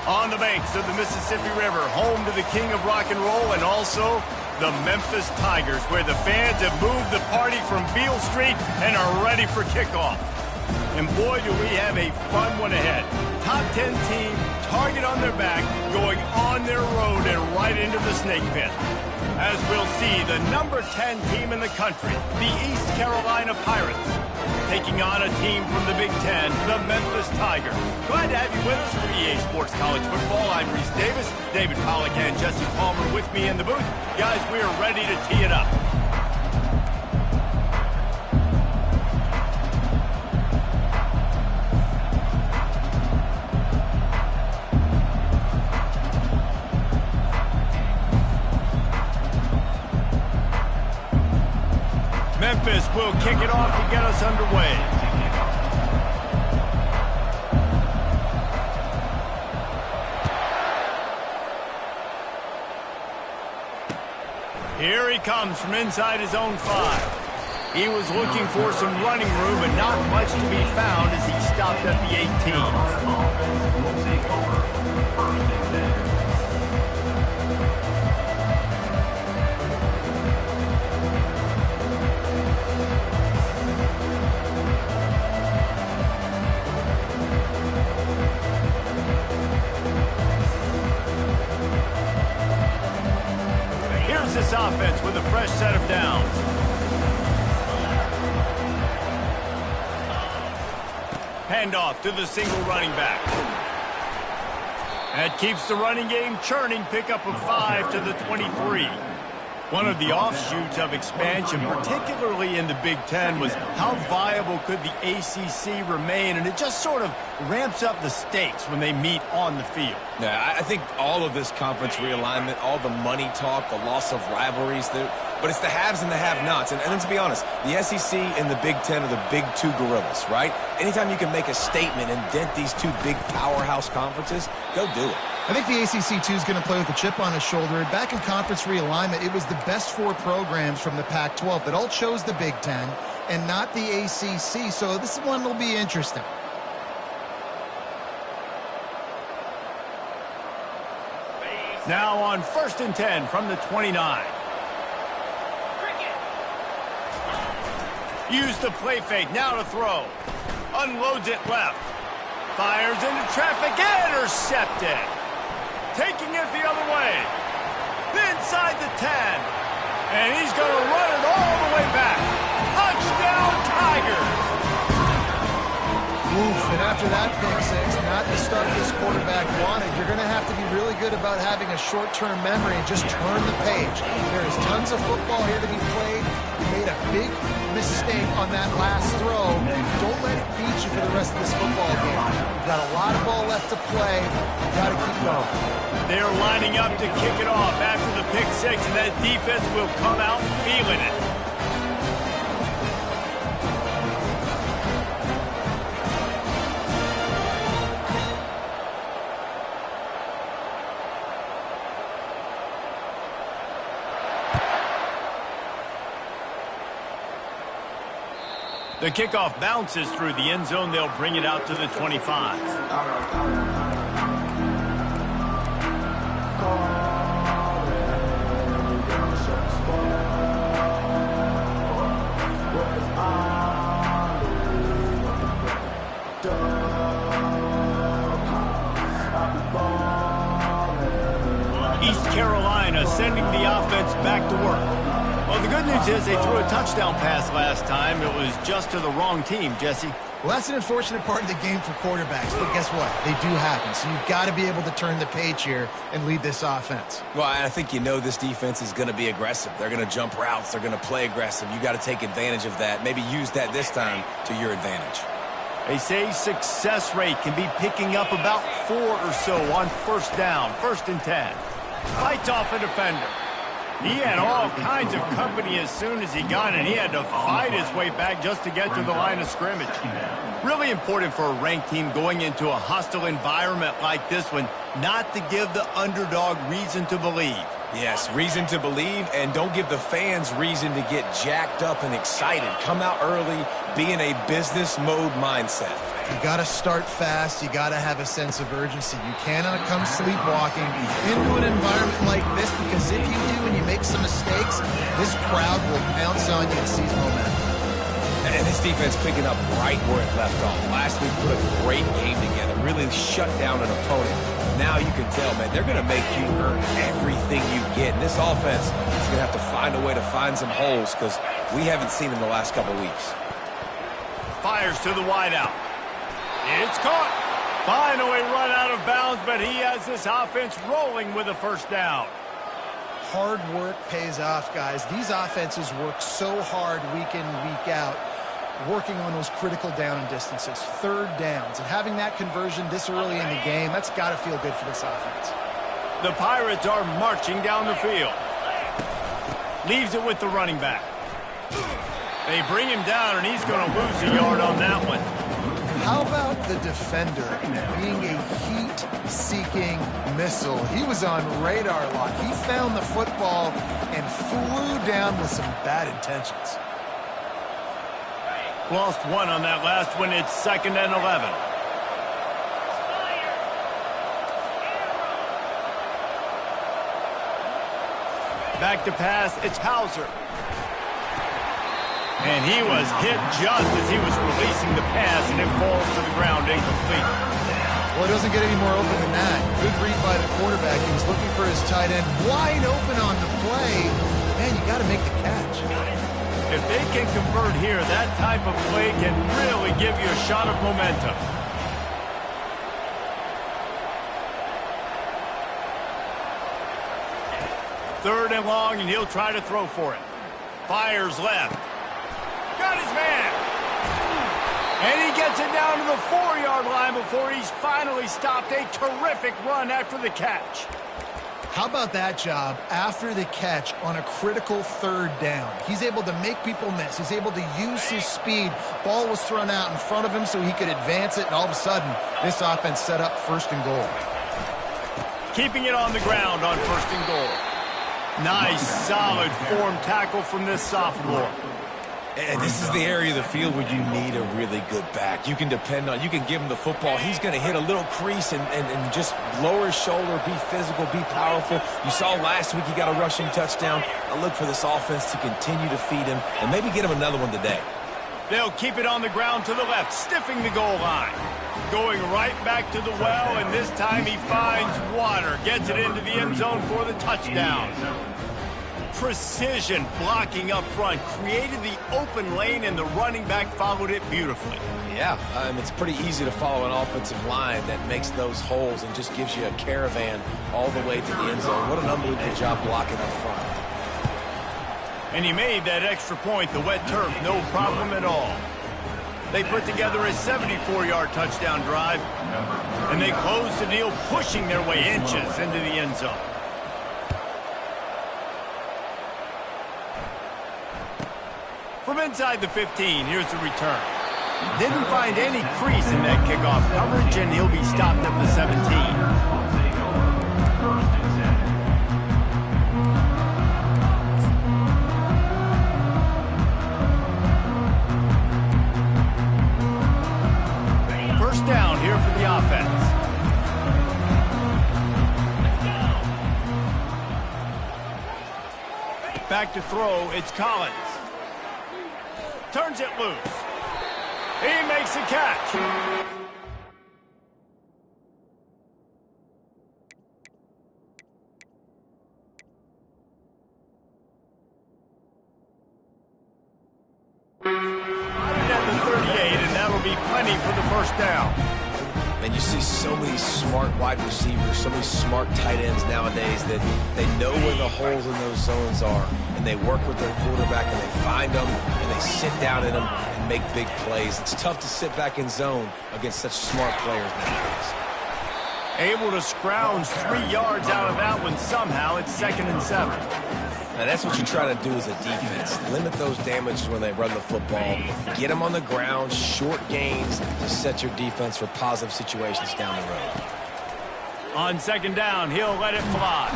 On the banks of the Mississippi River, home to the king of rock and roll and also the Memphis Tigers, where the fans have moved the party from Beale Street and are ready for kickoff. And boy, do we have a fun one ahead. Top 10 team, target on their back, going on their road and right into the snake pit. As we'll see, the number 10 team in the country, the East Carolina Pirates, taking on a team from the Big Ten, the Memphis Tigers. Glad to have you with us for EA Sports College Football. I'm Reese Davis, David Pollack and Jesse Palmer with me in the booth. Guys, we are ready to tee it up. Memphis will kick it off to get us underway. Here he comes from inside his own 5. He was looking for some running room, but not much to be found as he stopped at the 18. This offense with a fresh set of downs. Handoff to the single running back. That keeps the running game churning. Pickup of 5 to the 23. One of the offshoots of expansion, particularly in the Big Ten, was how viable could the ACC remain, and it just sort of ramps up the stakes when they meet on the field. Yeah, I think all of this conference realignment, all the money talk, the loss of rivalries, but it's the haves and the have-nots. And let's be honest, the SEC and the Big Ten are the big two gorillas, right? Anytime you can make a statement and dent these two big powerhouse conferences, go do it. I think the ACC, too, is going to play with a chip on his shoulder. Back in conference realignment, it was the best 4 programs from the Pac-12 that all chose the Big Ten and not the ACC, so this one will be interesting. Now on 1st and 10 from the 29. Use the play fake, now to throw. Unloads it left. Fires into traffic, intercepted. Taking it the other way. Inside the 10. And he's going to run it all the way back. Touchdown, Tigers. Oof, and after that pick six, not the start this quarterback wanted. You're going to have to be really good about having a short-term memory and just turn the page. There is tons of football here to be played. You made a big mistake on that last throw. Don't let it beat you for the rest of this football game. You've got a lot of ball left to play. You've got to keep going. They're lining up to kick it off after the pick six, and that defense will come out feeling it. The kickoff bounces through the end zone. They'll bring it out to the 25. East Carolina sending the offense back to work. Well, the good news is they threw a touchdown pass last time. It was just to the wrong team, Jesse. Well, that's an unfortunate part of the game for quarterbacks, but guess what? They do happen, so you've got to be able to turn the page here and lead this offense. Well, I think this defense is going to be aggressive. They're going to jump routes. They're going to play aggressive. You got to take advantage of that. Maybe use that this time to your advantage. They say success rate can be picking up about 4 or so on 1st down, 1st and 10. Fights off a defender. He had all kinds of company as soon as he got in. He had to fight his way back just to get to the line of scrimmage. Really important for a ranked team going into a hostile environment like this one, not to give the underdog reason to believe. Yes, reason to believe, and don't give the fans reason to get jacked up and excited. Come out early, be in a business mode mindset. You got to start fast. You got to have a sense of urgency. You cannot come sleepwalking into an environment like this, because if you do and you make some mistakes, this crowd will pounce on you and seize momentum. And this defense picking up right where it left off. Last week put a great game together, really shut down an opponent. Now you can tell, man, they're going to make you earn everything you get. And this offense is going to have to find a way to find some holes, because we haven't seen them the last couple weeks. Fires to the wideout. It's caught. Finally run out of bounds, but he has this offense rolling with a first down. Hard work pays off, guys. These offenses work so hard week in, week out, working on those critical down and distances, third downs. And having that conversion this early in the game, that's got to feel good for this offense. The Pirates are marching down the field. Leaves it with the running back. They bring him down, and he's going to lose a yard on that one. How about the defender being a heat-seeking missile? He was on radar lock. He found the football and flew down with some bad intentions. Lost one on that last one. It's 2nd and 11. Back to pass. It's Hauser. And he was hit just as he was releasing the pass, and it falls to the ground incomplete. Well, it doesn't get any more open than that. Good read by the quarterback. He was looking for his tight end wide open on the play. Man, you got to make the catch. If they can convert here, that type of play can really give you a shot of momentum. Third and long, and he'll try to throw for it. Fires left. Got his man. And he gets it down to the 4-yard line before he's finally stopped. A terrific run after the catch. How about that job after the catch on a critical third down? He's able to make people miss. He's able to use his speed. Ball was thrown out in front of him so he could advance it, and all of a sudden, this offense set up 1st and goal. Keeping it on the ground on 1st and goal. Nice, solid form tackle from this sophomore. And this is the area of the field where you need a really good back. You can depend on, you can give him the football. He's going to hit a little crease and just lower his shoulder, be physical, be powerful. You saw last week he got a rushing touchdown. I look for this offense to continue to feed him and maybe get him another one today. They'll keep it on the ground to the left, stiffing the goal line. Going right back to the well, and this time he finds water. Gets it into the end zone for the touchdown. Precision blocking up front, created the open lane, and the running back followed it beautifully. Yeah, it's pretty easy to follow an offensive line that makes those holes and just gives you a caravan all the way to the end zone. What an unbelievable job blocking up front. And he made that extra point, the wet turf, no problem at all. They put together a 74-yard touchdown drive, and they close the deal, pushing their way inches into the end zone. From inside the 15, here's the return. Didn't find any crease in that kickoff coverage, and he'll be stopped at the 17. First down here for the offense. Back to throw, it's Collins. Turns it loose. He makes a catch. At the 38, and that'll be plenty for the first down. And you see so many smart wide receivers, so many smart tight ends nowadays that they know where the holes in those zones are, and they work with their quarterback, and they find them, and they sit down in them and make big plays. It's tough to sit back in zone against such smart players nowadays. Able to scrounge 3 yards out of that one somehow. It's 2nd and 7. Now, that's what you try to do as a defense. Limit those damages when they run the football. Get them on the ground, short gains to set your defense for positive situations down the road. On 2nd down, he'll let it fly.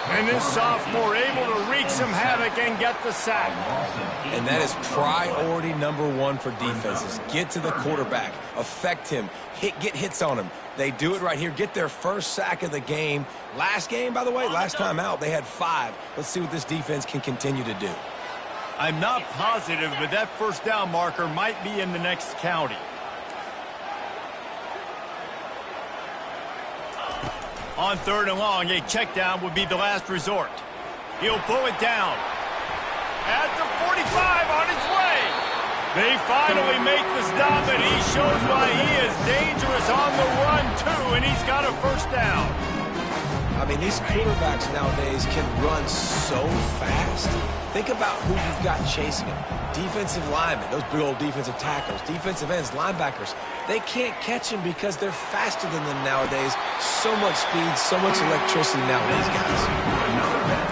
And this sophomore able to wreak some havoc and get the sack. And that is priority number one for defenses. Get to the quarterback, affect him, get hits on him. They do it right here. Get their first sack of the game. Last game, by the way, last time out, they had 5. Let's see what this defense can continue to do. I'm not positive, but that first down marker might be in the next county. On 3rd and long, a check down would be the last resort. He'll pull it down. At the 45 on his way. They finally make the stop, and he shows why he is dangerous on the run, too, and he's got a first down. I mean, these quarterbacks nowadays can run so fast. Think about who you've got chasing them. Defensive linemen, those big old defensive tackles, defensive ends, linebackers. They can't catch them because they're faster than them nowadays. So much speed, so much electricity now with these guys.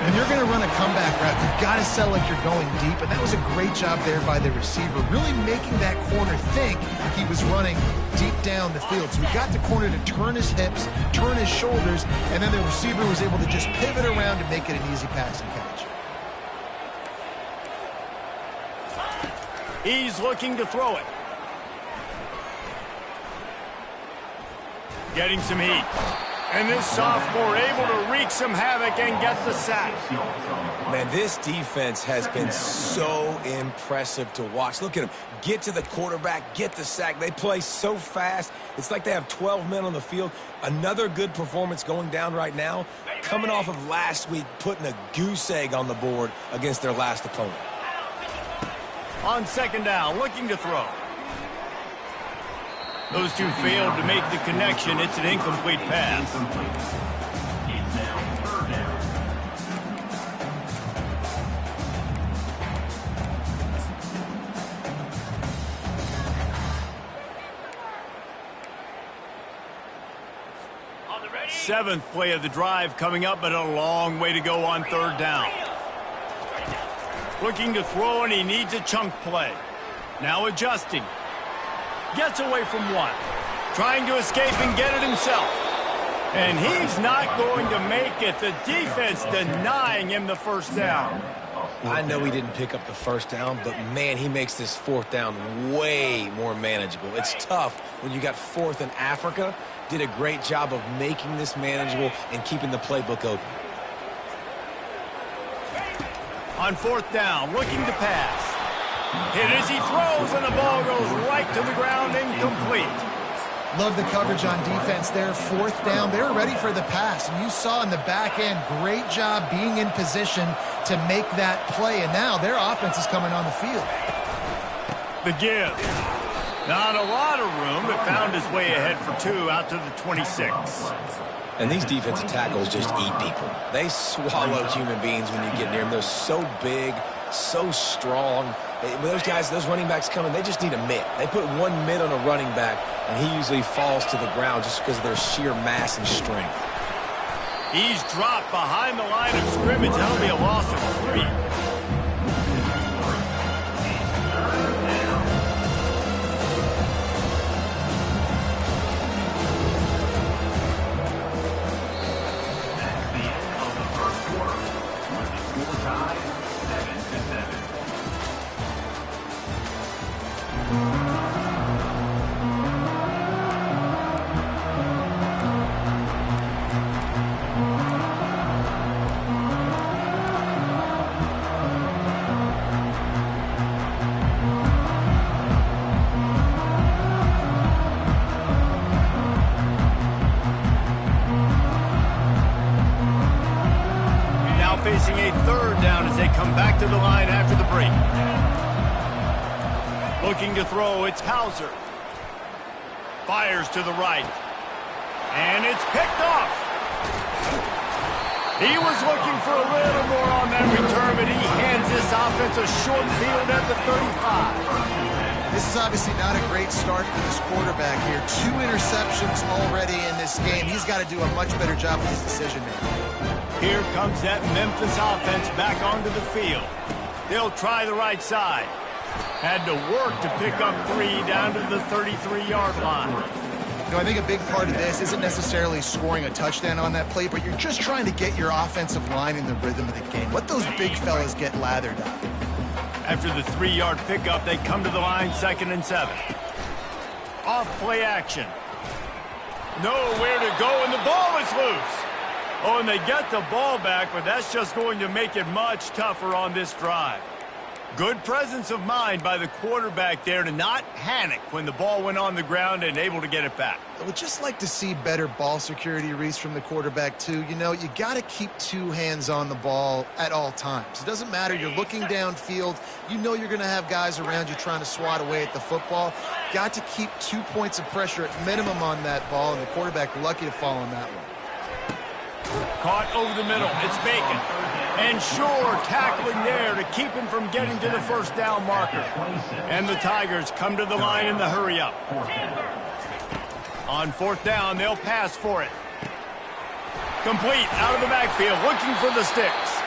When you're going to run a comeback route, you've got to sell like you're going deep, and that was a great job there by the receiver, really making that corner think he was running deep down the field. So he got the corner to turn his hips, turn his shoulders, and then the receiver was able to just pivot around to make it an easy pass and catch. He's looking to throw it. Getting some heat. And this sophomore able to wreak some havoc and get the sack. Man, this defense has been so impressive to watch. Look at them. Get to the quarterback, get the sack. They play so fast. It's like they have 12 men on the field. Another good performance going down right now. Coming off of last week, putting a goose egg on the board against their last opponent. On 2nd down, looking to throw. Those two failed to make the connection. It's an incomplete pass. Seventh play of the drive coming up, but a long way to go on 3rd down. Looking to throw, and he needs a chunk play. Now adjusting. Gets away from one. Trying to escape and get it himself. And he's not going to make it. The defense denying him the first down. I know he didn't pick up the first down, but, man, he makes this 4th down way more manageable. It's tough when you got 4th in Africa. Did a great job of making this manageable and keeping the playbook open. On 4th down, looking to pass. Hit as he throws, and the ball goes right to the ground, incomplete. Love the coverage on defense there. 4th down, they're ready for the pass. And you saw in the back end, great job being in position to make that play. And now their offense is coming on the field. The give. Not a lot of room, but found his way ahead for 2 out to the 26. And these defensive tackles just eat people. They swallow human beings when you get near them. They're so big, so strong. When those guys, those running backs come in, they just need a mitt. They put one mitt on a running back, and he usually falls to the ground just because of their sheer mass and strength. He's dropped behind the line of scrimmage. That'll be a loss of 3. Facing a 3rd down as they come back to the line after the break. Looking to throw, it's Hauser. Fires to the right. And it's picked off. He was looking for a little more on that return, but he hands this offense a short field at the 35. This is obviously not a great start for this quarterback here. 2 interceptions already in this game. He's got to do a much better job with his decision making. Here comes that Memphis offense back onto the field. They'll try the right side. Had to work to pick up 3 down to the 33-yard line. You know, I think a big part of this isn't necessarily scoring a touchdown on that play, but you're just trying to get your offensive line in the rhythm of the game. Let those big fellas get lathered up. After the 3-yard pickup, they come to the line, 2nd and 7. Off play action. Nowhere to go, and the ball is loose. Oh, and they get the ball back, but that's just going to make it much tougher on this drive. Good presence of mind by the quarterback there to not panic when the ball went on the ground and able to get it back. I would just like to see better ball security, Reese, from the quarterback, too. You know, you got to keep 2 hands on the ball at all times. It doesn't matter. You're looking downfield. You know you're going to have guys around you trying to swat away at the football. Got to keep 2 points of pressure at minimum on that ball, and the quarterback lucky to fall on that one. Caught over the middle. It's Bacon. And Shore tackling there to keep him from getting to the first down marker. And the Tigers come to the line in the hurry-up. On 4th down, they'll pass for it. Complete out of the backfield, looking for the sticks.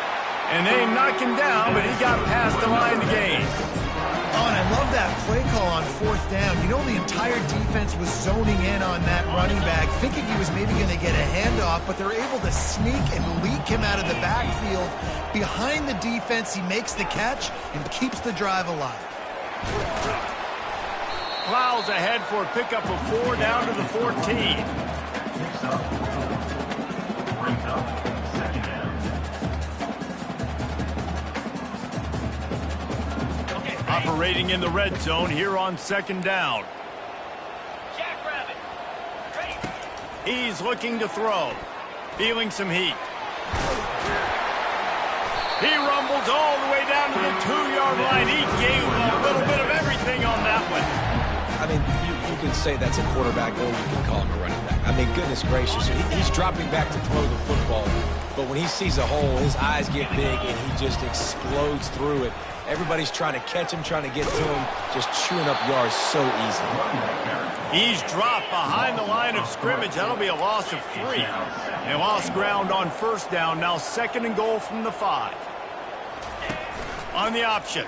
And they knock him down, but he got past the line to gain. Oh, and I love that play call on 4th down. You know, the entire defense was zoning in on that running back, thinking he was maybe going to get a handoff, but they're able to sneak and leak him out of the backfield. Behind the defense, he makes the catch and keeps the drive alive. Plows ahead for a pickup of 4 down to the 14. Operating in the red zone here on 2nd down. He's looking to throw. Feeling some heat. He rumbles all the way down to the 2-yard line. He gave a little bit of everything on that one. I mean, you can say that's a quarterback, or you can call him a running back. I mean, goodness gracious, he's dropping back to throw the football. But when he sees a hole, his eyes get big, and he just explodes through it. Everybody's trying to catch him, trying to get to him, just chewing up yards so easy. He's dropped behind the line of scrimmage. That'll be a loss of 3. They lost ground on 1st down. Now 2nd and goal from the 5. On the option.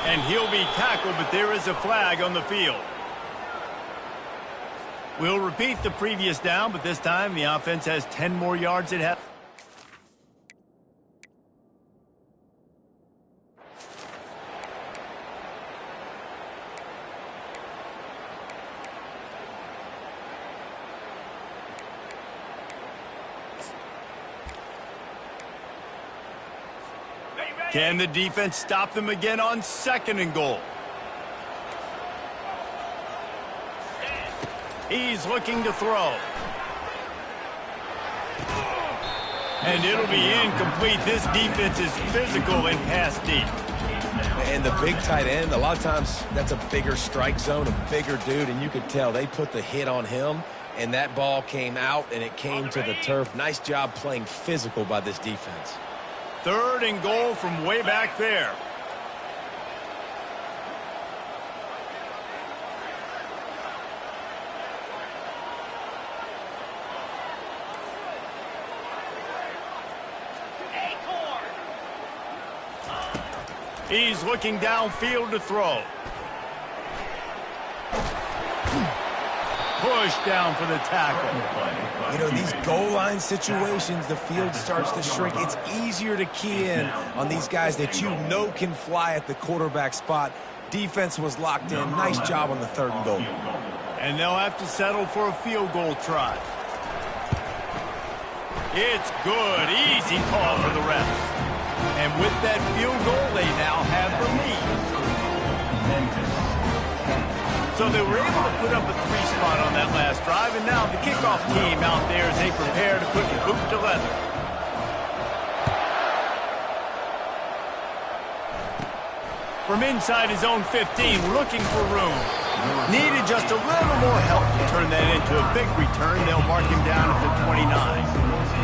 And he'll be tackled, but there is a flag on the field. We'll repeat the previous down, but this time the offense has 10 more yards at half. Can the defense stop them again on 2nd and goal? He's looking to throw. And it'll be incomplete. This defense is physical and pass deep. And the big tight end, a lot of times that's a bigger strike zone, a bigger dude, and you could tell they put the hit on him, and that ball came out, and it came to the turf. Nice job playing physical by this defense. 3rd and goal from way back there. He's looking downfield to throw. Push down for the tackle. You know, these goal line situations, the field starts to shrink. It's easier to key in on these guys that you know can fly at the quarterback spot. Defense was locked in. Nice job on the 3rd and goal. And they'll have to settle for a field goal try. It's good. Easy call for the refs. And with that field goal, they now have the lead. So they were able to put up a 3-spot on that last drive, and now the kickoff team out there as they prepare to put the boot to leather. From inside his own 15, looking for room. Needed just a little more help to turn that into a big return. They'll mark him down at the 29.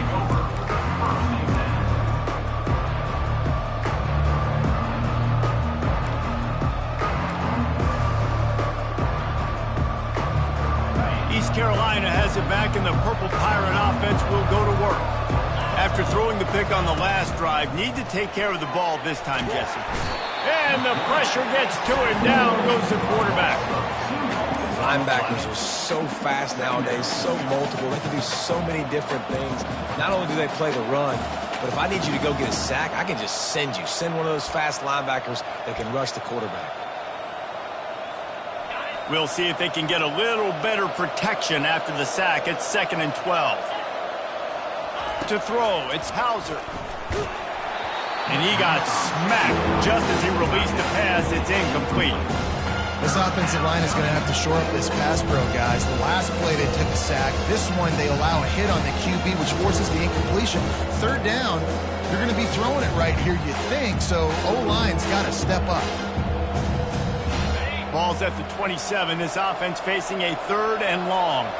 Carolina has it back, and the Purple Pirate offense will go to work. After throwing the pick on the last drive, need to take care of the ball this time, Jesse. And the pressure gets to it. Down goes the quarterback. Linebackers are so fast nowadays, so multiple. They can do so many different things. Not only do they play the run, but if I need you to go get a sack, I can just send you. Send one of those fast linebackers that can rush the quarterback. We'll see if they can get a little better protection after the sack. It's 2nd and 12. To throw, it's Hauser. And he got smacked just as he released the pass. It's incomplete. This offensive line is going to have to shore up this pass pro, guys. The last play they took a sack. This one they allow a hit on the QB, which forces the incompletion. 3rd down, you're going to be throwing it right here, you think, so O-line's got to step up. Ball's at the 27. This offense facing a 3rd and long.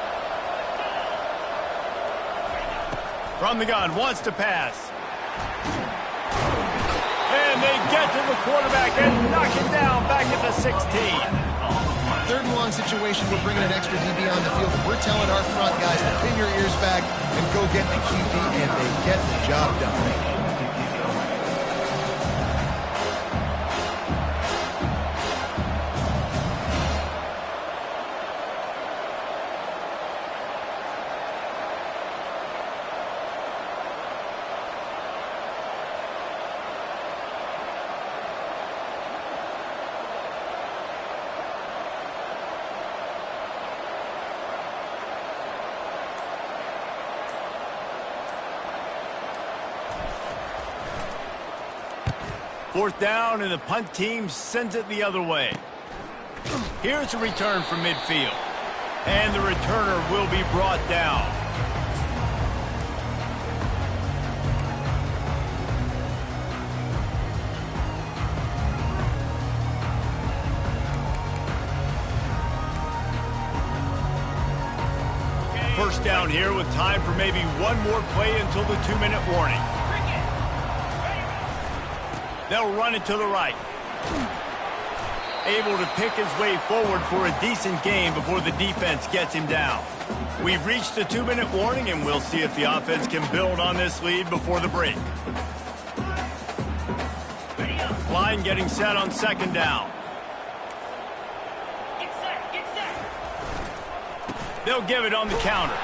From the gun, wants to pass. And they get to the quarterback and knock him down back at the 16. 3rd and long situation, we're bringing an extra DB on the field. We're telling our front guys to pin your ears back and go get the QB, and they get the job done. Fourth down, and the punt team sends it the other way. Here's a return from midfield. And the returner will be brought down. First down here with time for maybe one more play until the 2-minute warning. They'll run it to the right. Able to pick his way forward for a decent game before the defense gets him down. We've reached the 2-minute warning, and we'll see if the offense can build on this lead before the break. Line getting set on 2nd down. Get set. They'll give it on the counter.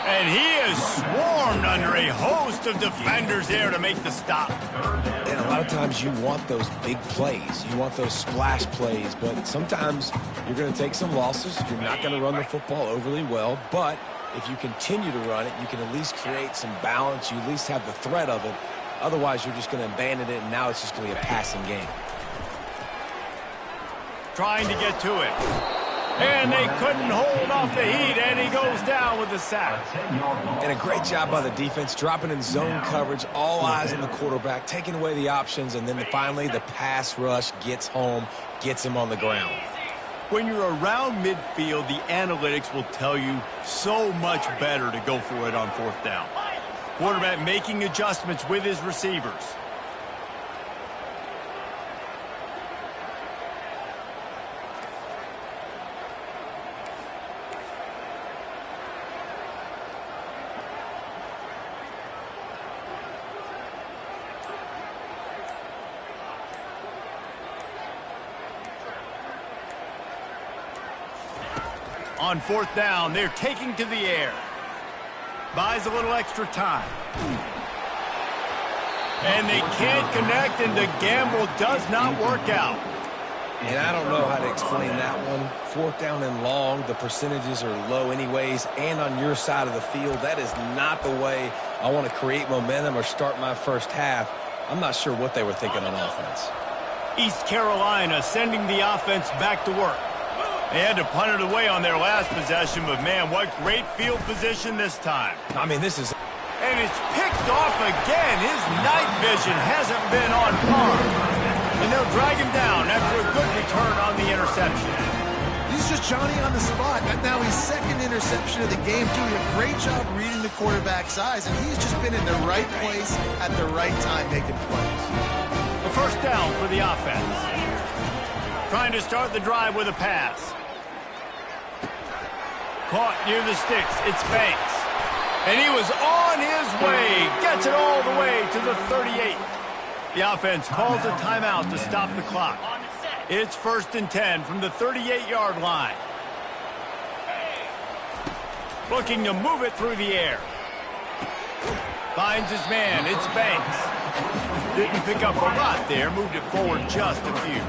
And he is swarmed under a host of defenders there to make the stop. And a lot of times you want those big plays. You want those splash plays. But sometimes you're going to take some losses. You're not going to run the football overly well. But if you continue to run it, you can at least create some balance. You at least have the threat of it. Otherwise, you're just going to abandon it, and now it's just going to be a passing game. Trying to get to it. And they couldn't hold off the heat, and he goes down with the sack. And a great job by the defense, dropping in zone coverage, all eyes on the quarterback, taking away the options, and then finally the pass rush gets home, gets him on the ground. When you're around midfield, the analytics will tell you so much better to go for it on 4th down. Quarterback making adjustments with his receivers. On 4th down, they're taking to the air. Buys a little extra time. And they can't connect, and the gamble does not work out. And I don't know how to explain that one. 4th down and long, the percentages are low anyways, and on your side of the field, that is not the way I want to create momentum or start my first half. I'm not sure what they were thinking on offense. East Carolina sending the offense back to work. They had to punt it away on their last possession, but man, what great field position this time. I mean, this is... And it's picked off again. His night vision hasn't been on par. And they'll drag him down after a good return on the interception. He's just Johnny on the spot. Now his 2nd interception of the game, doing a great job reading the quarterback's eyes, and he's just been in the right place at the right time making plays. A 1st down for the offense. Trying to start the drive with a pass. Caught near the sticks. It's Banks. And he was on his way. Gets it all the way to the 38. The offense calls a timeout to stop the clock. It's 1st and 10 from the 38-yard line. Looking to move it through the air. Finds his man. It's Banks. Didn't pick up a lot there. Moved it forward just a few.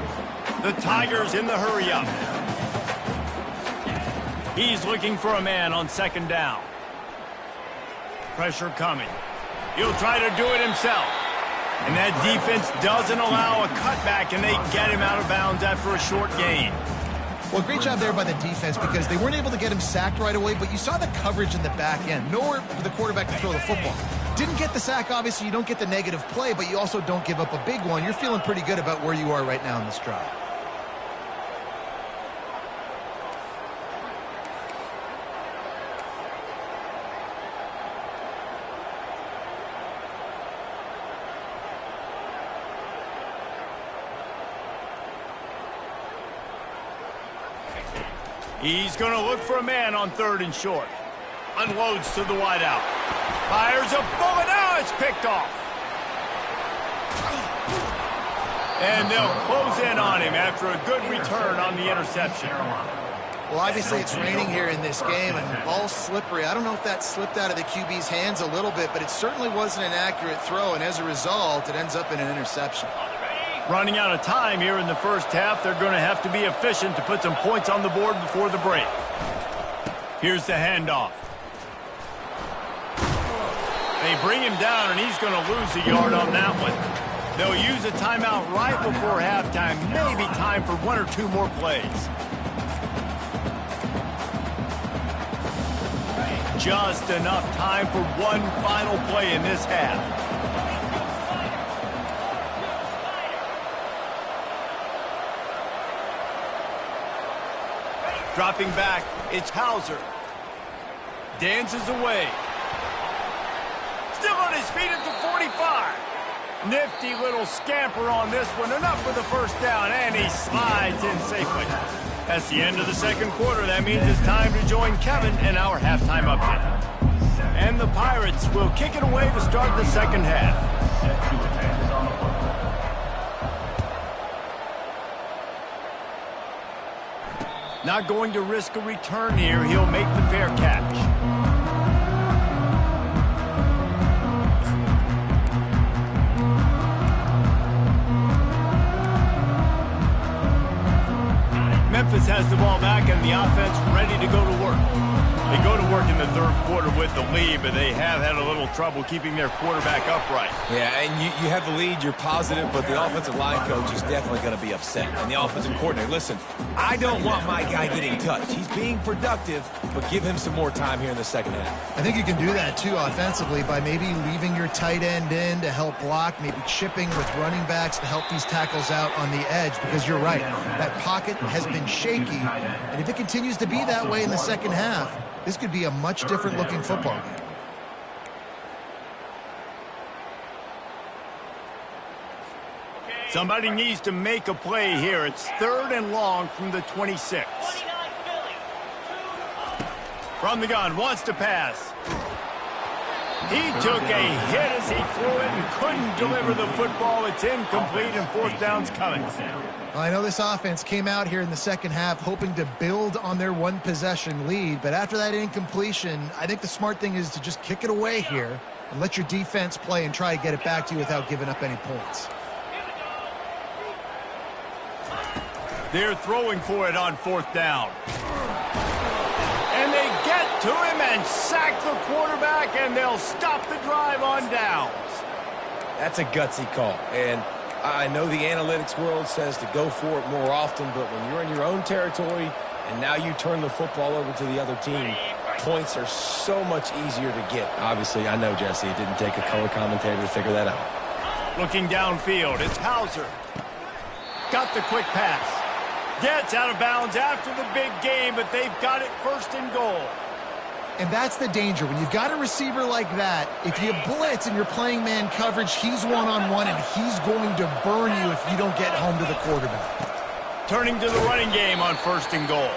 The Tigers in the hurry-up. He's looking for a man on second down. Pressure coming. He'll try to do it himself. And that defense doesn't allow a cutback, and they get him out of bounds after a short gain. Well, great job there by the defense because they weren't able to get him sacked right away, but you saw the coverage in the back end. Nowhere for the quarterback to throw the football. Didn't get the sack, obviously. You don't get the negative play, but you also don't give up a big one. You're feeling pretty good about where you are right now in this drive. He's going to look for a man on third and short. Unloads to the wideout. Fires a bullet. Now it's picked off. And they'll close in on him after a good return on the interception. Well, obviously it's raining here in this game, and the ball's slippery. I don't know if that slipped out of the QB's hands a little bit, but it certainly wasn't an accurate throw, and as a result, it ends up in an interception. Running out of time here in the first half. They're going to have to be efficient to put some points on the board before the break. Here's the handoff. They bring him down, and he's going to lose a yard on that one. They'll use a timeout right before halftime. Maybe time for one or two more plays. Just enough time for one final play in this half. Dropping back, it's Hauser. Dances away. Still on his feet at the 45. Nifty little scamper on this one. Enough for the first down, and he slides in safely. That's the end of the second quarter. That means it's time to join Kevin in our halftime update. And the Pirates will kick it away to start the second half. Not going to risk a return here. He'll make the fair catch. Memphis has the ball back and the offense ready to go to work. They go to work in the third quarter with the lead, but they have had a little trouble keeping their quarterback upright. Yeah, and you have the lead, you're positive, but the offensive line coach is definitely going to be upset. And the offensive coordinator, listen, I don't want my guy getting touched. He's being productive, but give him some more time here in the second half. I think you can do that, too, offensively, by maybe leaving your tight end in to help block, maybe chipping with running backs to help these tackles out on the edge, because you're right. That pocket has been shaky, and if it continues to be that way in the second half, this could be a much different looking football game. Somebody needs to make a play here. It's third and long from the 26. From the gun, wants to pass. He took a hit as he threw it and couldn't deliver the football. It's incomplete and fourth down's coming. Well, I know this offense came out here in the second half hoping to build on their one-possession lead, but after that incompletion, I think the smart thing is to just kick it away here and let your defense play and try to get it back to you without giving up any points. They're throwing for it on fourth down. And they get to him and sack the quarterback, and they'll stop the drive on downs. That's a gutsy call, and I know the analytics world says to go for it more often, but when you're in your own territory and now you turn the football over to the other team, points are so much easier to get. Obviously, I know, Jesse, it didn't take a color commentator to figure that out. Looking downfield, it's Hauser. Got the quick pass. Gets out of bounds after the big game, but they've got it first and goal. And that's the danger. When you've got a receiver like that, if you blitz and you're playing man coverage, he's one-on-one, and he's going to burn you if you don't get home to the quarterback. Turning to the running game on first and goal.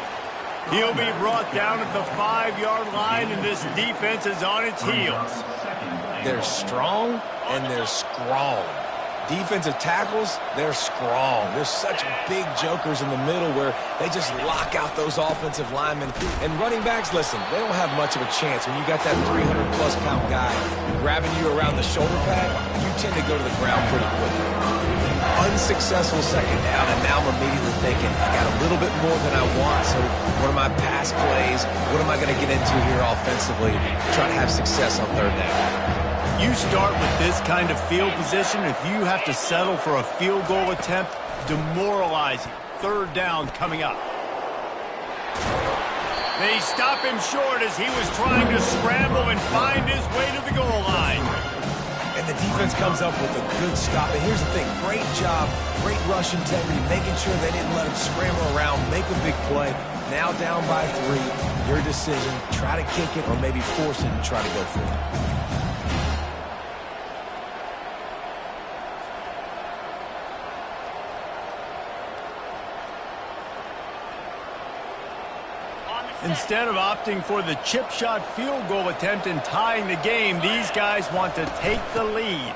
He'll be brought down at the 5-yard line, and this defense is on its heels. They're strong, and they're strong. Defensive tackles, they're strong. There's such big jokers in the middle where they just lock out those offensive linemen. And running backs, listen, they don't have much of a chance. When you got that 300-plus pound guy grabbing you around the shoulder pad, you tend to go to the ground pretty quickly. Unsuccessful second down, and now I'm immediately thinking, I got a little bit more than I want, so what are my pass plays? What am I going to get into here offensively to try to have success on third down? You start with this kind of field position. If you have to settle for a field goal attempt, demoralizing. Third down coming up. They stop him short as he was trying to scramble and find his way to the goal line. And the defense comes up with a good stop. And here's the thing, great job, great rush integrity, making sure they didn't let him scramble around, make a big play. Now down by 3, your decision, try to kick it or maybe force it and try to go for it. Instead of opting for the chip shot field goal attempt and tying the game, these guys want to take the lead.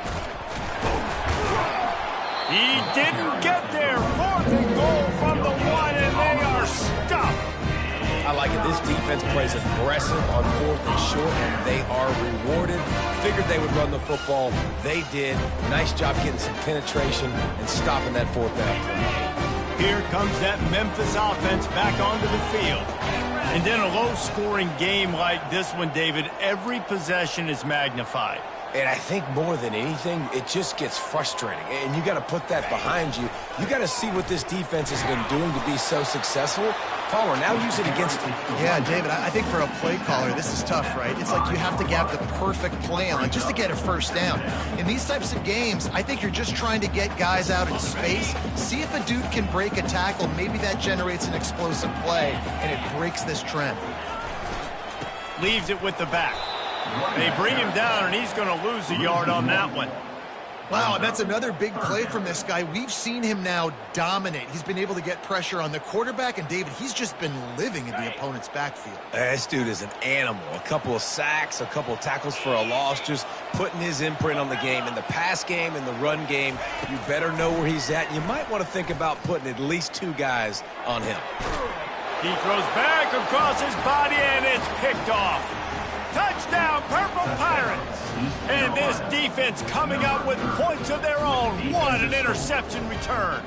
He didn't get there. 4th and goal from the 1, and they are stuffed. I like it. This defense plays aggressive on 4th and short, and they are rewarded. Figured they would run the football. They did. Nice job getting some penetration and stopping that 4th down. Here comes that Memphis offense back onto the field. And in a low-scoring game like this one, David, every possession is magnified. And I think more than anything, it just gets frustrating. And you got to put that behind you. You got to see what this defense has been doing to be so successful. Palmer, now use it against him. Yeah, David, I think for a play caller, this is tough, right? It's like you have to get the perfect play on just to get a first down. In these types of games, I think you're just trying to get guys out in space, see if a dude can break a tackle. Maybe that generates an explosive play, and it breaks this trend. Leaves it with the back. They bring him down, and he's going to lose a yard on that one. Wow, and that's another big play from this guy. We've seen him now dominate. He's been able to get pressure on the quarterback, and David, he's just been living in the opponent's backfield. This dude is an animal. A couple of sacks, a couple of tackles for a loss, just putting his imprint on the game. In the pass game, in the run game, you better know where he's at. And you might want to think about putting at least 2 guys on him. He throws back across his body, and it's picked off. Touchdown, Purple Pirates! And this defense coming up with points of their own. An interception return.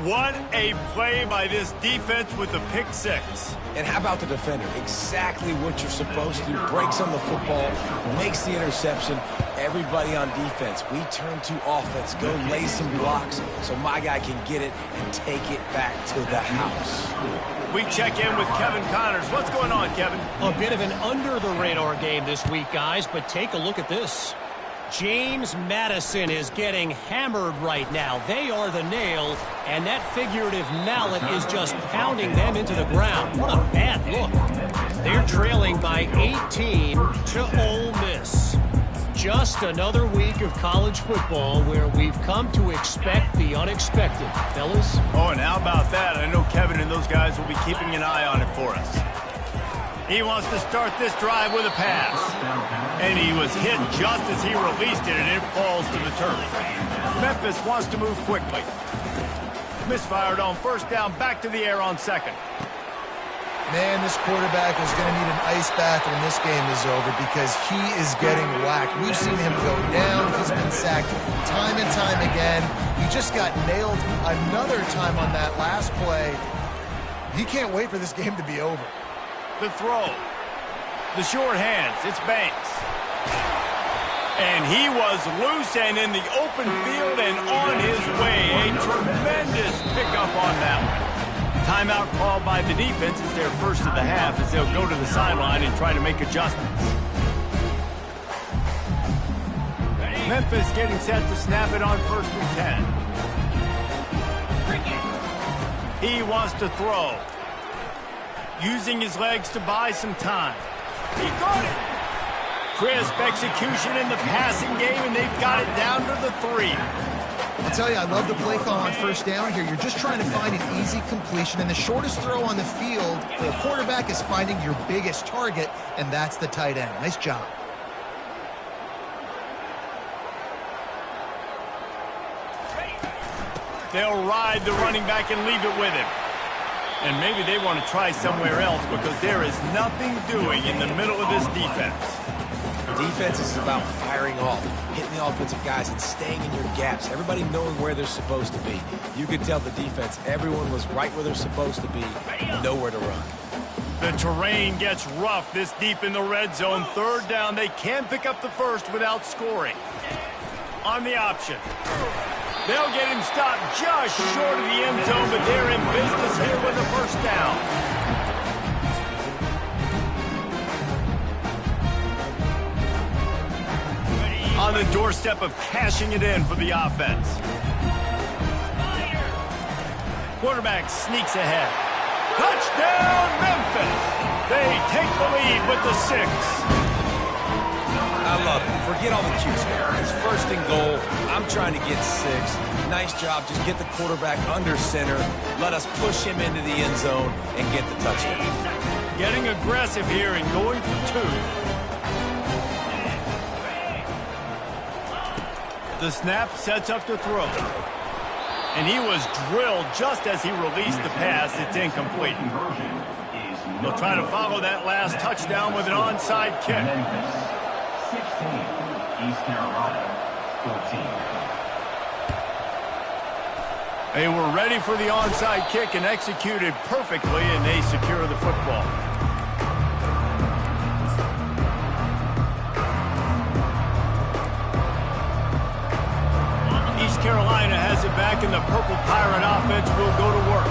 What a play by this defense with the pick 6. And how about the defender? Exactly what you're supposed to. Breaks on the football, makes the interception. Everybody on defense, we turn to offense. Go lay some blocks so my guy can get it and take it back to the house. We check in with Kevin Connors. What's going on, Kevin? A bit of an under-the-radar game this week, guys, but take a look at this. James Madison is getting hammered right now. They are the nail, and that figurative mallet is just pounding them into the ground. What a bad look. They're trailing by 18 to Ole Miss. Just another week of college football where we've come to expect the unexpected. Fellas? Oh, and how about that? I know Kevin and those guys will be keeping an eye on it for us. He wants to start this drive with a pass. And he was hit just as he released it, and it falls to the turf. Memphis wants to move quickly. Misfired on first down, back to the air on second. Man, this quarterback is going to need an ice bath when this game is over because he is getting whacked. We've seen him go down. He's been sacked time and time again. He just got nailed another time on that last play. He can't wait for this game to be over. The throw. The short hands. It's Banks. And he was loose and in the open field and on his way. A tremendous pickup on that one. Timeout called by the defense is their first of the half as they'll go to the sideline and try to make adjustments. Memphis getting set to snap it on 1st and 10. He wants to throw. Using his legs to buy some time. He got it. Crisp execution in the passing game, and they've got it down to the 3. I'll tell you, I love the play call on first down here. You're just trying to find an easy completion, and the shortest throw on the field for a quarterback is finding your biggest target, and that's the tight end. Nice job. They'll ride the running back and leave it with him. And maybe they want to try somewhere else because there is nothing doing in the middle of this defense. Defense is about firing off, hitting the offensive guys, and staying in your gaps. Everybody knowing where they're supposed to be. You could tell the defense, everyone was right where they're supposed to be, nowhere to run. The terrain gets rough this deep in the red zone. Third down, they can pick up the first without scoring. On the option. They'll get him stopped just short of the end zone, but they're in business here with a first down. On the doorstep of cashing it in for the offense. Quarterback sneaks ahead. Touchdown, Memphis! They take the lead with the 6. I love it. Forget all the cute stuff. It's first and goal. I'm trying to get 6. Nice job. Just get the quarterback under center. Let us push him into the end zone and get the touchdown. Getting aggressive here and going for 2. The snap sets up to throw. And he was drilled just as he released the pass. It's incomplete. They'll try to follow that last touchdown with an onside kick. 16, East Carolina, 14. They were ready for the onside kick and executed perfectly, and they secure the football. East Carolina has it back, and the Purple Pirate offense will go to work.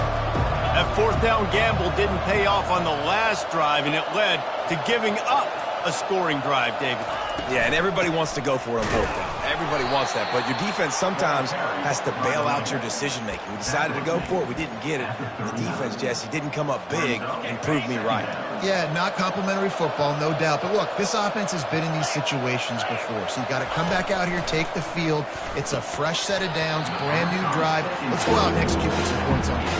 That fourth down gamble didn't pay off on the last drive, and it led to giving up a scoring drive, David. Yeah, and everybody wants to go for it on fourth down. Everybody wants that, but your defense sometimes has to bail out your decision-making. We decided to go for it. We didn't get it. The defense, Jesse, didn't come up big and prove me right. Yeah, not complimentary football, no doubt. But look, this offense has been in these situations before, so you got to come back out here, take the field. It's a fresh set of downs, brand new drive. Let's go out and execute these points on it.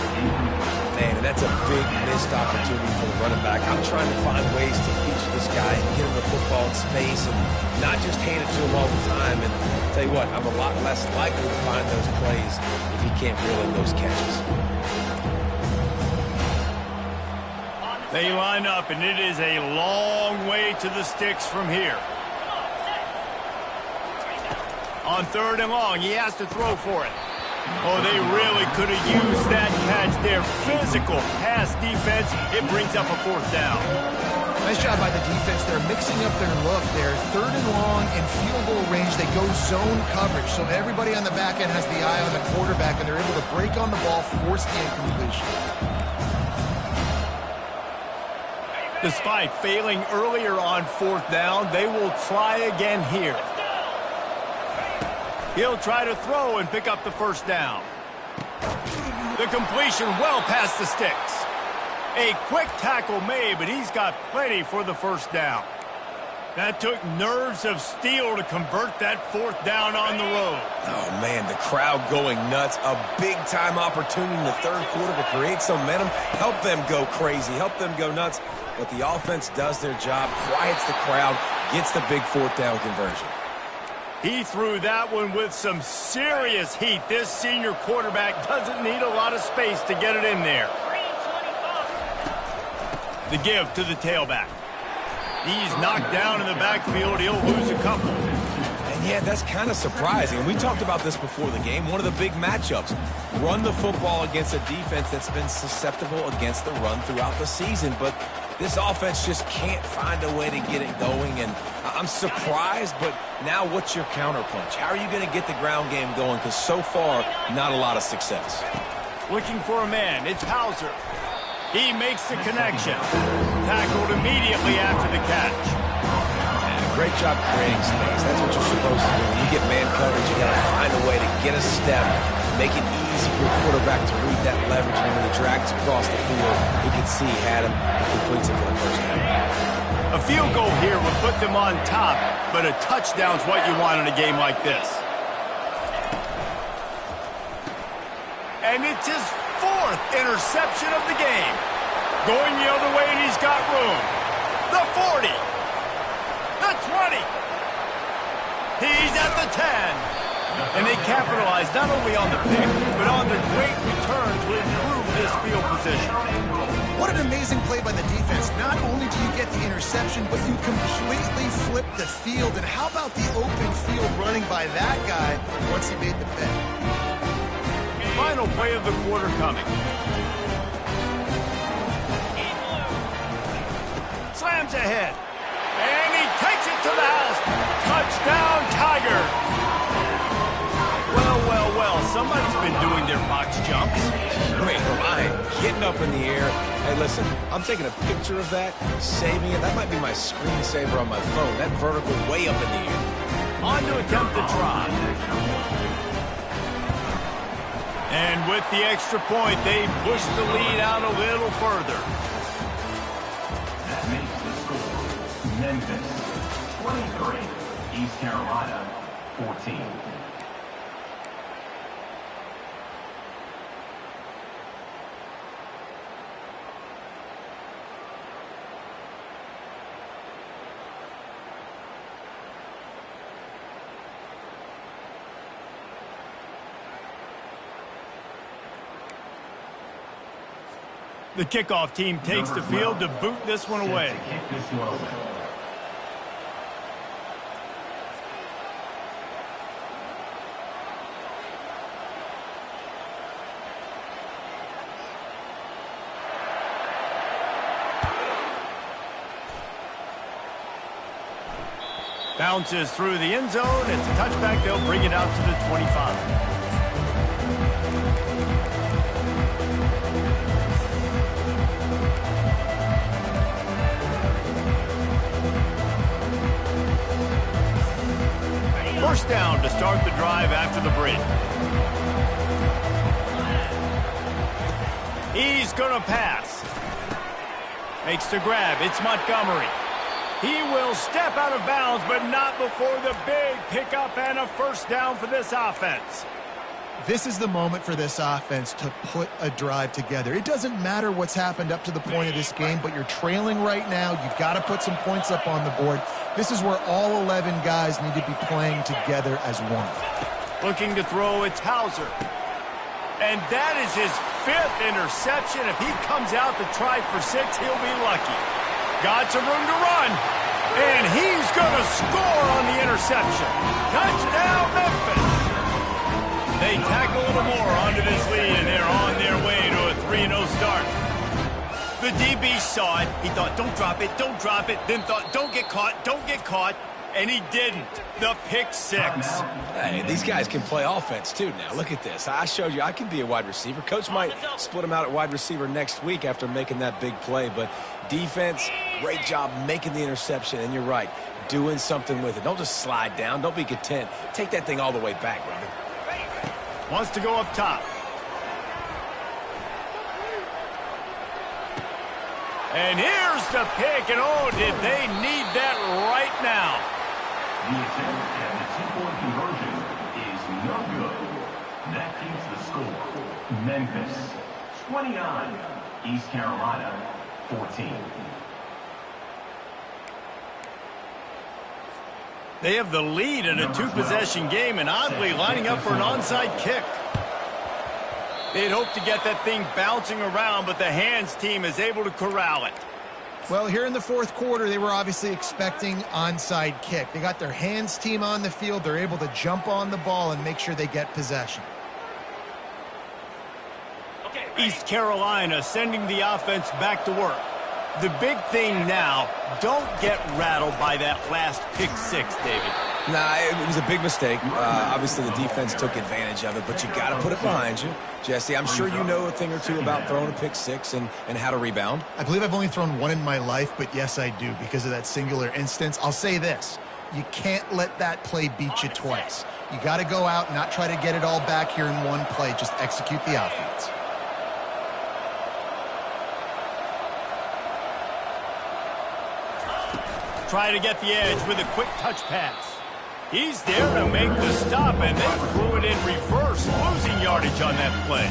Man, and that's a big missed opportunity for the running back. I'm trying to find ways to feature this guy and get him the football in space and not just hand it to him all the time. And tell you what, I'm a lot less likely to find those plays if he can't reel in those catches. They line up, and it is a long way to the sticks from here. On third and long, he has to throw for it. Oh, they really could have used that catch. Their physical pass defense, it brings up a fourth down. Nice job by the defense. They're mixing up their look. They're third and long in field goal range. They go zone coverage, so everybody on the back end has the eye on the quarterback, and they're able to break on the ball, force the incompletion. Despite failing earlier on fourth down, they will try again here. He'll try to throw and pick up the first down. The completion well past the sticks. A quick tackle made, but he's got plenty for the first down. That took nerves of steel to convert that fourth down on the road. Oh, man, the crowd going nuts. A big-time opportunity in the third quarter to create some momentum. Help them go crazy. Help them go nuts. But the offense does their job, quiets the crowd, gets the big fourth down conversion. He threw that one with some serious heat. This senior quarterback doesn't need a lot of space to get it in there. The give to the tailback. He's knocked down in the backfield. He'll lose a couple. And yeah, that's kind of surprising. We talked about this before the game. One of the big matchups. Run the football against a defense that's been susceptible against the run throughout the season. But this offense just can't find a way to get it going. And I'm surprised, but now what's your counterpunch? How are you going to get the ground game going? Because so far, not a lot of success. Looking for a man. It's Hauser. He makes the connection. Tackled immediately after the catch. And great job creating space. That's what you're supposed to do. When you get man coverage, you got to find a way to get a step, make it easy for your quarterback to read that leverage. And when he drags across the field, he can see he had him and completes it for the first down. A field goal here would put them on top, but a touchdown's what you want in a game like this. And it's his fourth interception of the game. Going the other way, and he's got room. The 40. The 20. He's at the 10. And they capitalized not only on the pick, but on their great return to improve this field position. What an amazing play by the defense. Not only do you get the interception, but you completely flip the field. And how about the open field running by that guy once he made the pick? Final play of the quarter coming. Slams ahead. And he takes it to the house. Touchdown, Tigers. Well, somebody's been doing their box jumps. Wait, Ryan, getting up in the air. Hey, listen, I'm taking a picture of that, saving it. That might be my screensaver on my phone. That vertical way up in the air. On to attempt the try. And with the extra point, they push the lead out a little further. That makes the score Memphis 23, East Carolina 14. The kickoff team takes the field to boot this one away. Bounces through the end zone. It's a touchback. They'll bring it out to the 25. First down to start the drive after the break. He's going to pass. Makes the grab. It's Montgomery. He will step out of bounds, but not before the big pickup and a first down for this offense. This is the moment for this offense to put a drive together. It doesn't matter what's happened up to the point of this game, but you're trailing right now. You've got to put some points up on the board. This is where all 11 guys need to be playing together as one. Looking to throw, it's Hauser. And that is his 5th interception. If he comes out to try for 6, he'll be lucky. Got some room to run. And he's going to score on the interception. Touchdown, Memphis. They tack a little more onto this lead, and they're on their way to a 3-0 start. The DB saw it. He thought, don't drop it, don't drop it. Then thought, don't get caught, don't get caught. And he didn't. The pick 6. Hey, these guys can play offense, too, now. Look at this. I showed you I can be a wide receiver. Coach might split him out at wide receiver next week after making that big play. But defense, great job making the interception. And you're right, doing something with it. Don't just slide down. Don't be content. Take that thing all the way back, brother. Wants to go up top. And here's the pick, and oh, did they need that right now. The attempt at the 2-point conversion is no good. That keeps the score. Memphis 29, East Carolina 14. They have the lead in a 2-possession game, and oddly lining up for an onside kick. They'd hope to get that thing bouncing around, but the hands team is able to corral it. Well, here in the fourth quarter, they were obviously expecting onside kick. They got their hands team on the field. They're able to jump on the ball and make sure they get possession. East Carolina sending the offense back to work. The big thing now, don't get rattled by that last pick 6, David. Nah, it was a big mistake. Obviously, the defense took advantage of it, but you got to put it behind you. Jesse, I'm sure you know a thing or two about throwing a pick 6 and how to rebound. I believe I've only thrown one in my life, but yes, I do because of that singular instance. I'll say this. You can't let that play beat you twice. You got to go out and not try to get it all back here in one play. Just execute the offense. Try to get the edge with a quick touch pass. He's there to make the stop, and they threw it in reverse, losing yardage on that play.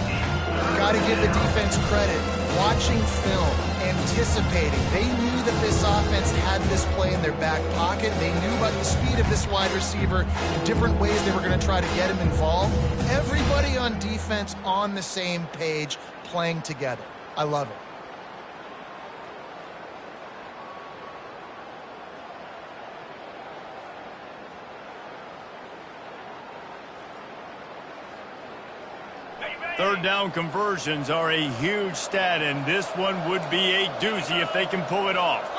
Got to give the defense credit. Watching film, anticipating. They knew that this offense had this play in their back pocket. They knew about the speed of this wide receiver, the different ways they were going to try to get him involved. Everybody on defense on the same page, playing together. I love it. Third down conversions are a huge stat, and this one would be a doozy if they can pull it off.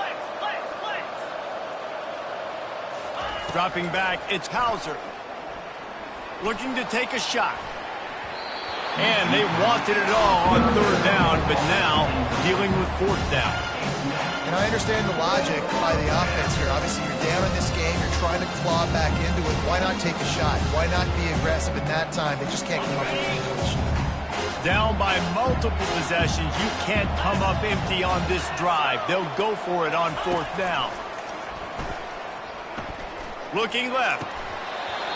Dropping back, it's Hauser. Looking to take a shot. And they wanted it all on third down, but now dealing with fourth down. And I understand the logic by the offense here. Obviously, you're down in this game. You're trying to claw back into it. Why not take a shot? Why not be aggressive in that time? They just can't come up with a solution. Down by multiple possessions, you can't come up empty on this drive. They'll go for it on fourth down. Looking left.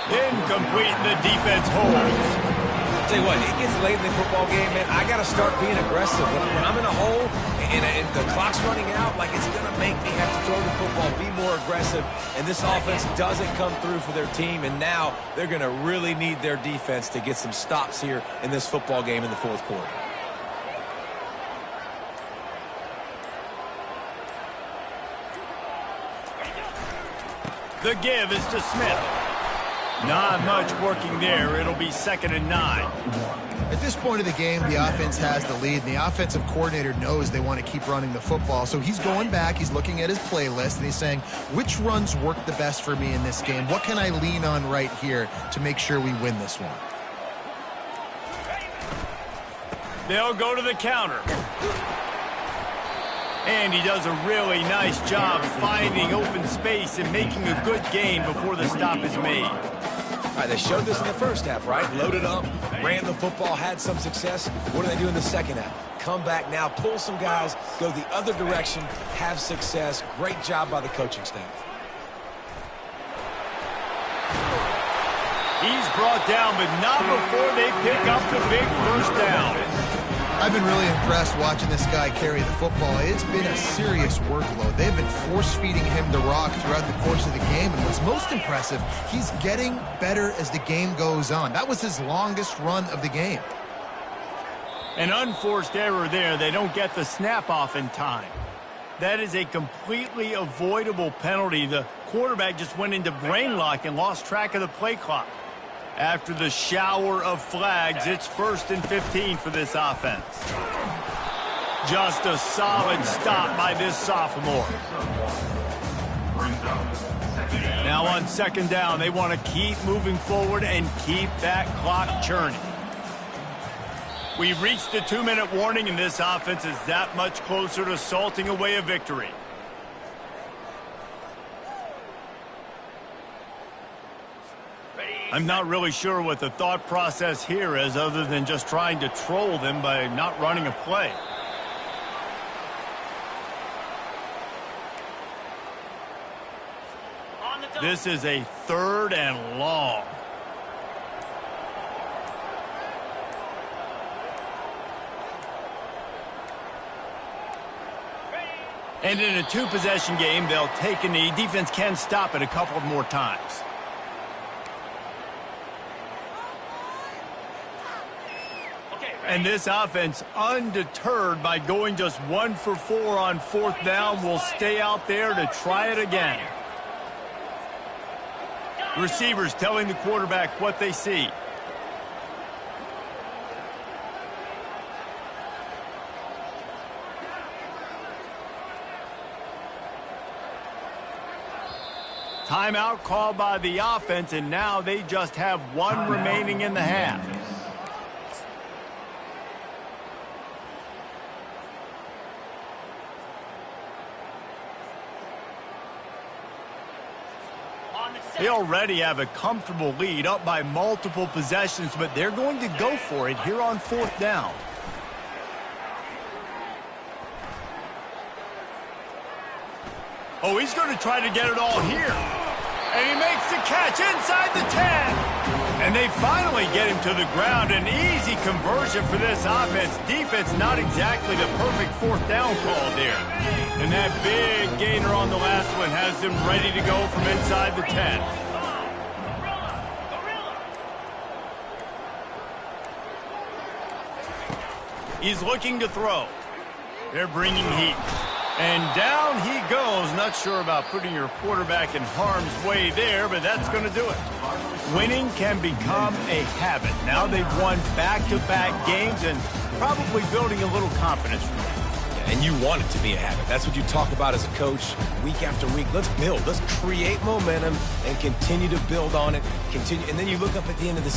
Incomplete, the defense holds. Tell you what, it gets late in the football game, man. I got to start being aggressive. When I'm in a hole and the clock's running out, like, it's going to make me have to throw the football, be more aggressive. And this offense doesn't come through for their team, and now they're going to really need their defense to get some stops here in this football game in the fourth quarter. The give is to Smith. Not much working there. It'll be 2nd and 9. At this point of the game, the offense has the lead, and the offensive coordinator knows they want to keep running the football. So he's going back, he's looking at his playlist, and he's saying, which runs work the best for me in this game? What can I lean on right here to make sure we win this one? They'll go to the counter. And he does a really nice job finding open space and making a good gain before the stop is made. All right, they showed this in the first half, right? Loaded up, ran the football, had some success. What do they do in the second half? Come back now, pull some guys, go the other direction, have success. Great job by the coaching staff. He's brought down, but not before they pick up the big first down. I've been really impressed watching this guy carry the football. It's been a serious workload. They've been force-feeding him the rock throughout the course of the game, and what's most impressive, he's getting better as the game goes on. That was his longest run of the game. An unforced error there. They don't get the snap off in time. That is a completely avoidable penalty. The quarterback just went into brain lock and lost track of the play clock. After the shower of flags, it's 1st and 15 for this offense. Just a solid stop by this sophomore. Now on 2nd down, they want to keep moving forward and keep that clock churning. We've reached the 2-minute warning, and this offense is that much closer to salting away a victory. I'm not really sure what the thought process here is other than just trying to troll them by not running a play. This is a 3rd and long. And in a 2-possession game, they'll take a knee. Defense can stop it a couple more times. And this offense, undeterred by going just 1 for 4 on 4th down, will stay out there to try it again. Receivers telling the quarterback what they see. Timeout called by the offense, and now they just have 1 remaining in the half. They already have a comfortable lead, up by multiple possessions, but they're going to go for it here on 4th down. Oh, he's going to try to get it all here. And he makes the catch inside the 10. And they finally get him to the ground. An easy conversion for this offense. Defense not exactly the perfect fourth down call there. And that big gainer on the last one has them ready to go from inside the 10. He's looking to throw. They're bringing heat. And down he goes. Not sure about putting your quarterback in harm's way there, but that's going to do it. Winning can become a habit. Now they've won back-to-back games and probably building a little confidence from that. And you want it to be a habit. That's what you talk about as a coach week after week. Let's build. Let's create momentum and continue to build on it. Continue, and then you look up at the end of the season.